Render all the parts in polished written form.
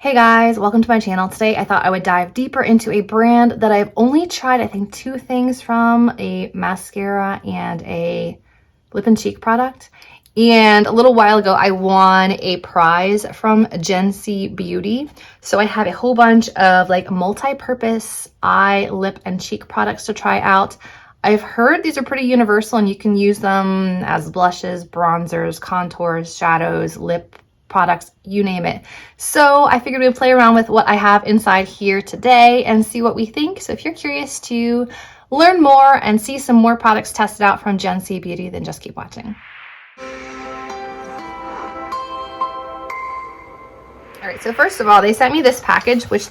Hey guys, welcome to my channel. Today I thought I would dive deeper into a brand that I've only tried, I think, 2 things from, a mascara and a lip and cheek product. And a little while ago, I won a prize from Gen C Beauty. So I have a whole bunch of like multi-purpose eye, lip, and cheek products to try out. I've heard these are pretty universal and you can use them as blushes, bronzers, contours, shadows, lip products, you name it. So I figured we'd play around with what I have inside here today and see what we think. So if you're curious to learn more and see some more products tested out from Gen C Beauty, then just keep watching. All right, so first of all, they sent me this package, which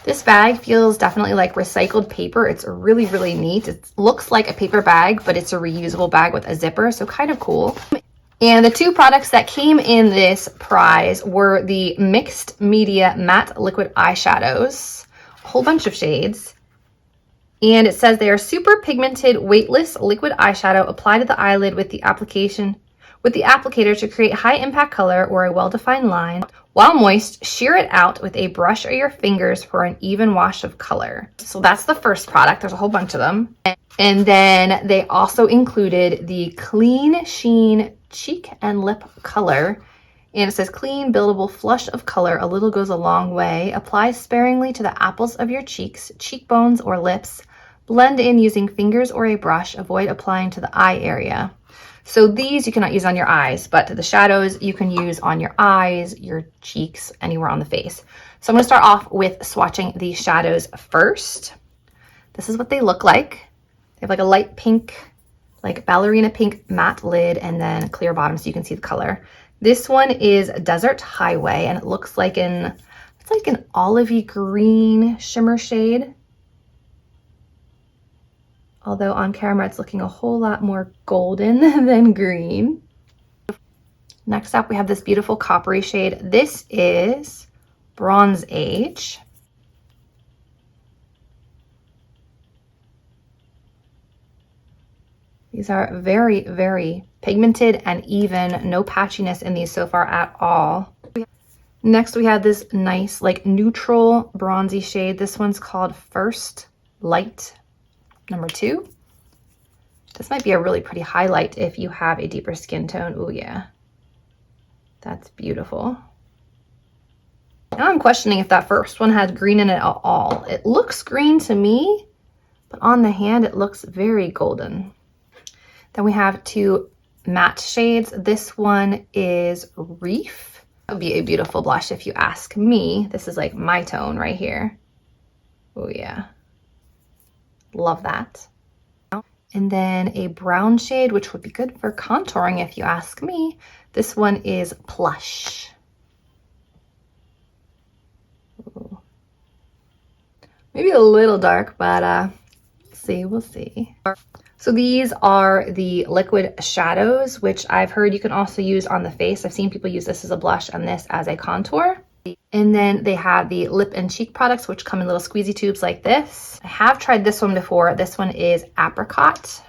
this bag feels definitely like recycled paper. It's really, really neat. It looks like a paper bag, but it's a reusable bag with a zipper, so kind of cool. And the 2 products that came in this prize were the Mixed Media Matte Liquid Eyeshadows, a whole bunch of shades. And it says they are super pigmented, weightless liquid eyeshadow applied to the eyelid with the applicator to create high impact color or a well-defined line. While moist, shear it out with a brush or your fingers for an even wash of color. So that's the first product. There's a whole bunch of them. And then they also included the Clean Sheen Cheek and Lip Color. And it says clean, buildable flush of color. A little goes a long way. Apply sparingly to the apples of your cheeks, cheekbones, or lips. Blend in using fingers or a brush. Avoid applying to the eye area. So these you cannot use on your eyes, but the shadows you can use on your eyes, your cheeks, anywhere on the face. So I'm going to start off with swatching the shadows first. This is what they look like. They have like a light pink, like ballerina pink matte lid and then a clear bottom so you can see the color. This one is Desert Highway and it looks like it's like an olivey green shimmer shade. Although on camera it's looking a whole lot more golden than green. Next up we have this beautiful coppery shade. This is Bronze Age. These are very, very pigmented and even, no patchiness in these so far at all. Next we have this nice like neutral bronzy shade. This one's called First Light number 2. This might be a really pretty highlight if you have a deeper skin tone. Oh yeah, that's beautiful. Now I'm questioning if that first one has green in it at all. It looks green to me, but on the hand it looks very golden. Then we have 2 matte shades. This one is Reef. That would be a beautiful blush if you ask me. This is like my tone right here. Oh yeah. Love that. And then a brown shade, which would be good for contouring if you ask me. This one is Plush. Ooh. Maybe a little dark, but we'll see. So these are the liquid shadows, which I've heard you can also use on the face. I've seen people use this as a blush and this as a contour. And then they have the lip and cheek products, which come in little squeezy tubes like this. I have tried this one before. This one is Apricot.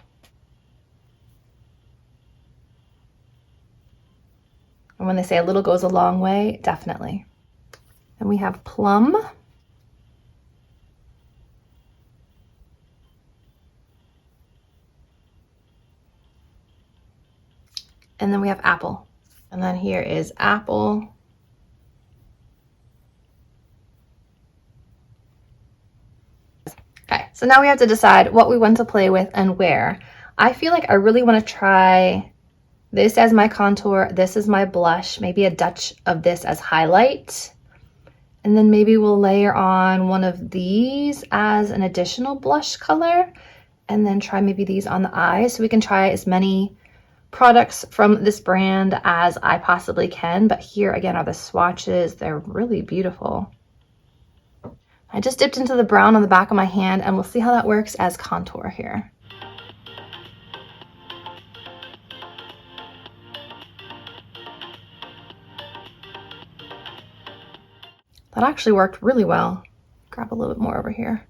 And when they say a little goes a long way, definitely. Then we have Plum. And then we have Apple. And then here is Apple. Okay, so now we have to decide what we want to play with and where. I feel like I really want to try this as my contour, this is my blush, maybe a touch of this as highlight. And then maybe we'll layer on one of these as an additional blush color. And then try maybe these on the eyes. So we can try as many products from this brand as I possibly can. But here again are the swatches. They're really beautiful. I just dipped into the brown on the back of my hand and we'll see how that works as contour here. That actually worked really well. Grab a little bit more over here.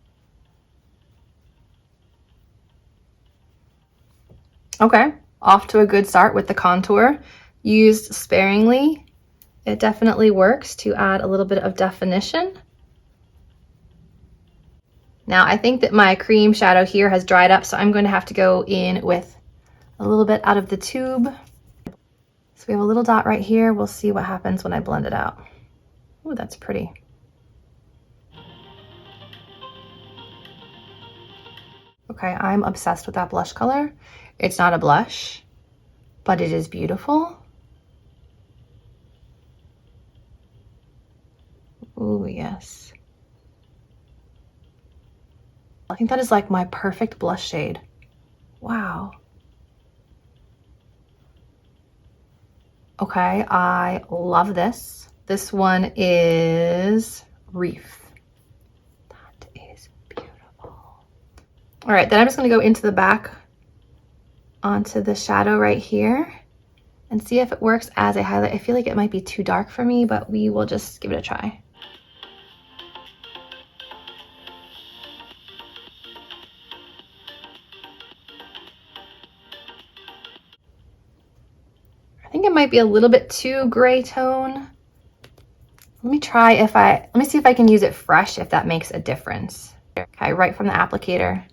Okay, off to a good start with the contour. Used sparingly It definitely works to add a little bit of definition. Now I think that my cream shadow here has dried up, so I'm going to have to go in with a little bit out of the tube. So we have a little dot right here. We'll see what happens when I blend it out. Ooh, that's pretty. Okay, I'm obsessed with that blush color. It's not a blush, but it is beautiful. Ooh, yes. I think that is like my perfect blush shade. Wow. Okay, I love this. This one is REEF. That is beautiful. All right, then I'm just gonna go into the back onto the shadow right here and see if it works as a highlight. I feel like it might be too dark for me, but we will just give it a try. I think it might be a little bit too gray tone. Let me see if I can use it fresh, if that makes a difference. Okay, right from the applicator.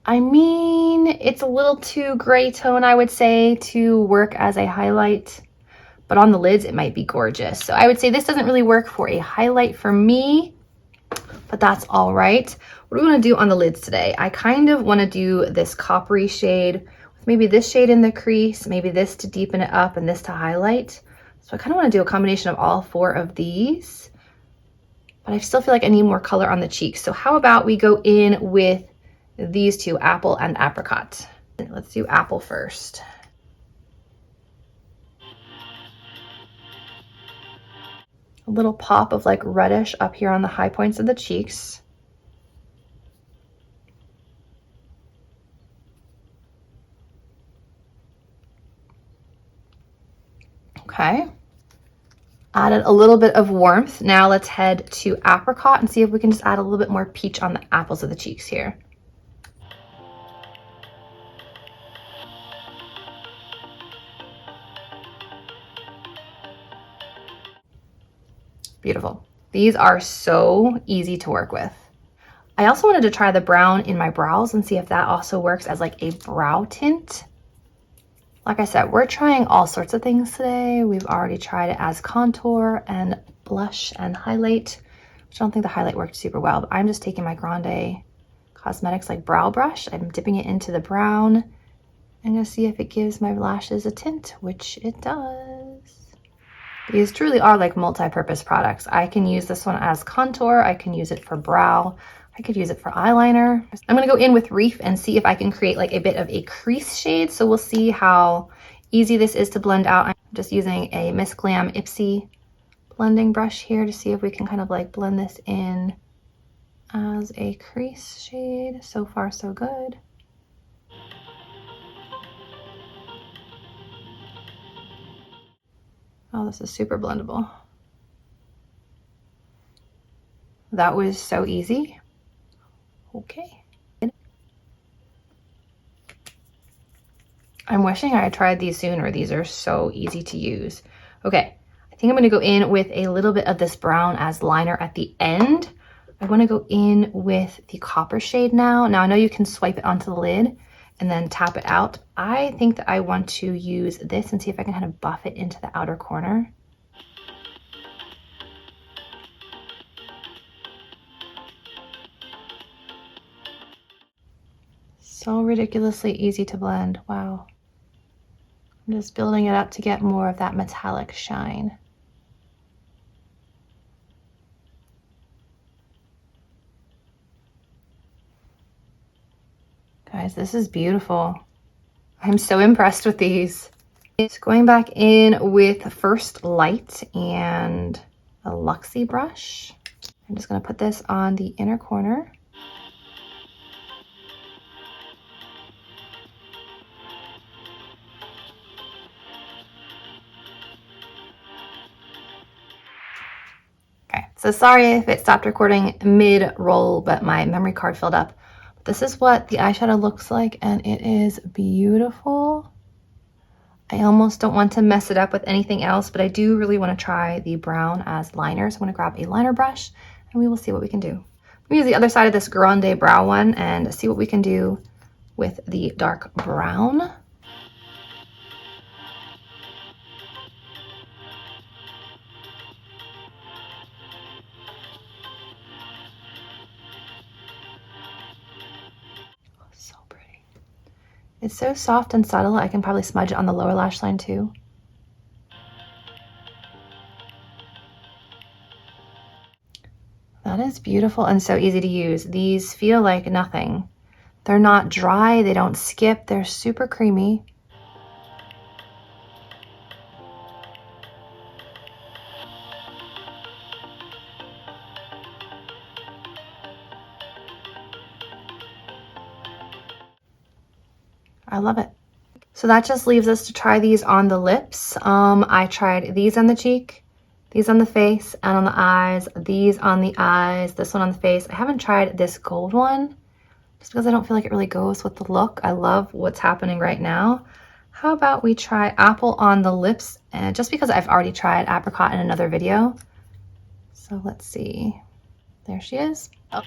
I mean, it's a little too gray tone, I would say, to work as a highlight, but on the lids, it might be gorgeous. So I would say this doesn't really work for a highlight for me, but that's all right. What do we want to do on the lids today? I kind of want to do this coppery shade with maybe this shade in the crease, maybe this to deepen it up and this to highlight. So I kind of want to do a combination of all four of these, but I still feel like I need more color on the cheeks. So how about we go in with these two, Apple and Apricot. Let's do Apple first. A little pop of like reddish up here on the high points of the cheeks. Okay. Added a little bit of warmth. Now let's head to Apricot and see if we can just add a little bit more peach on the apples of the cheeks here. Beautiful. These are so easy to work with. I also wanted to try the brown in my brows and see if that also works as like a brow tint. Like I said, we're trying all sorts of things today. We've already tried it as contour and blush and highlight, which I don't think the highlight worked super well, but I'm just taking my Grande Cosmetics like brow brush. I'm dipping it into the brown. I'm gonna see if it gives my lashes a tint, which it does. These truly are like multi-purpose products. I can use this one as contour. I can use it for brow. I could use it for eyeliner. I'm gonna go in with REEF and see if I can create like a bit of a crease shade. So we'll see how easy this is to blend out. I'm just using a Miss Glam Ipsy blending brush here to see if we can kind of like blend this in as a crease shade. So far, so good. Oh, this is super blendable. That was so easy. Okay. I'm wishing I had tried these sooner. These are so easy to use. Okay, I think I'm gonna go in with a little bit of this brown as liner at the end. I wanna go in with the copper shade now. Now I know you can swipe it onto the lid and then tap it out. I think that I want to use this and see if I can kind of buff it into the outer corner. So ridiculously easy to blend, wow. I'm just building it up to get more of that metallic shine. Guys, this is beautiful. I'm so impressed with these. It's going back in with First Light and a Luxie brush. I'm just gonna put this on the inner corner. Okay, So sorry if it stopped recording mid-roll, but my memory card filled up. This is what the eyeshadow looks like, and it is beautiful. I almost don't want to mess it up with anything else, but I do really want to try the brown as liner. So I'm going to grab a liner brush, and we will see what we can do. We use the other side of this Grande brow one and see what we can do with the dark brown. So pretty. It's so soft and subtle. I can probably smudge it on the lower lash line too. That is beautiful and so easy to use. These feel like nothing. They're not dry, they don't skip, they're super creamy. I love it. So that just leaves us to try these on the lips. I tried these on the cheek, these on the face, and on the eyes, these on the eyes, this one on the face. I haven't tried this gold one just because I don't feel like it really goes with the look. I love what's happening right now. How about we try apple on the lips, and just because I've already tried apricot in another video. So let's see. There she is. Oh.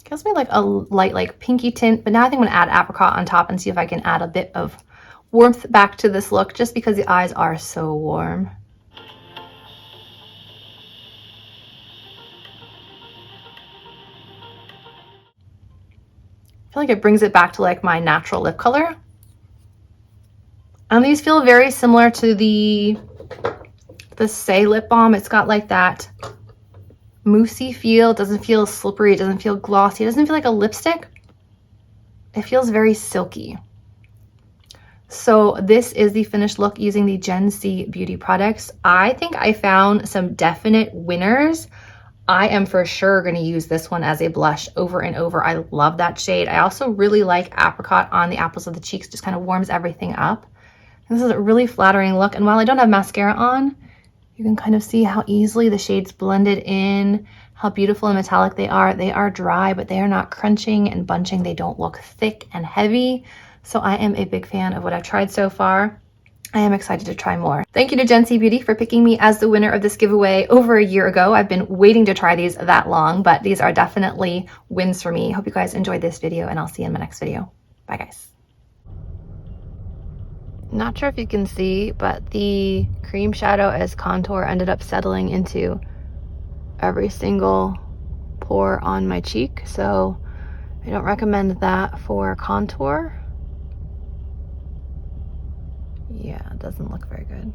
Gives me like a light like pinky tint, but now I think I'm gonna add apricot on top and see if I can add a bit of warmth back to this look just because the eyes are so warm. I feel like it brings it back to like my natural lip color. And these feel very similar to the Say lip balm. It's got like that moussey feel. It doesn't feel slippery, it doesn't feel glossy, it doesn't feel like a lipstick. It feels very silky. So this is the finished look using the Gen C beauty products. I think I found some definite winners. I am for sure going to use this one as a blush over and over. I love that shade. I also really like apricot on the apples of the cheeks, just kind of warms everything up. And this is a really flattering look, and while I don't have mascara on, you can kind of see how easily the shades blended in, how beautiful and metallic they are. They are dry, but they are not crunching and bunching. They don't look thick and heavy. So I am a big fan of what I've tried so far. I am excited to try more. Thank you to Gen C Beauty for picking me as the winner of this giveaway over a year ago. I've been waiting to try these that long, but these are definitely wins for me. Hope you guys enjoyed this video, and I'll see you in my next video. Bye, guys. Not sure if you can see, but the cream shadow as contour ended up settling into every single pore on my cheek, so I don't recommend that for contour. Yeah, it doesn't look very good.